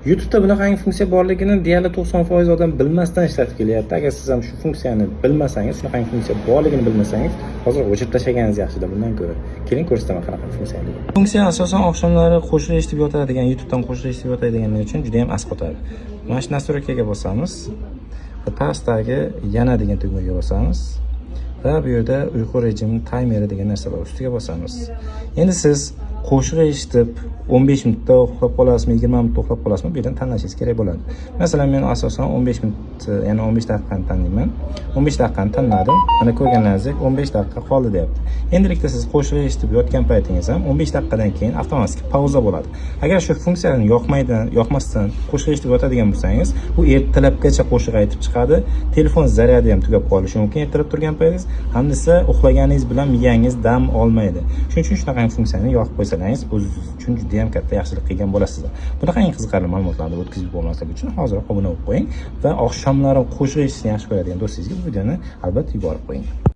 YouTube'da bunaqangi funksiya borligini deyarli 90% odam bilmasdan ishlatib kelyapti. Agar siz ham shu funksiyani bilmasangiz, shunaqangi funksiya borligini bilmasangiz, hozir o'chirib tashlaganingiz yaxshida bundan ko'ra. Keling ko'rsataman qanaqa funksiyaligini. Funksiya asosan oqshomlari qo'shiq eshitib yotadigan, YouTube'dan qo'shiq eshitib yotadiganlar uchun juda ham asqotadi. Mana shu nastroykaga bosamiz. Pastdagi yana degan tugmaga bosamiz. Va bu yerda uyqu rejimi taymeri degan narsa bor. Ustiga bosamiz. Endi siz qo'shiq eshitib 15 minutda uxlab qolasizmi, 20 minutda uxlab qolasizmi, bu yerdan tanlashingiz kerak bo'ladi. Masalan, men asosan 15 minut, ya'ni 15 daqiqani tanlayman. 15 daqiqani tanladim. Mana ko'rganlaringizdek 15 daqiqa qoldi deyapti. Endilikda siz qo'shiq eshitib yotgan paytingiz ham 15 daqiqadan keyin avtomatik pauza bo'ladi. Agar shu funksiyani yoqmasdan qo'shiq eshitib yotadigan bo'lsangiz, bu ertalabgacha qo'shiq aytib chiqadi. Telefon zaryadi ham tugab qolishi mumkin ertalab turgan paytingiz, hamda uxlaganingiz bilan miyangiz dam olmaydi. Shuning uchun shunaqangi funksiyani yoqib qo'ysangiz, o'zingiz uchun juda ham katta yaxshilik qilgan bo'lasizlar. Bunaqangi qiziqarli ma'lumotlarni o'tkazib bo'lmaslik uchun hozir obuna bo'lib qo'ying va oqshomlari qo'shiq eshitishni yaxshi ko'radigan do'stingizga bu videoni albatta yuborib qo'ying.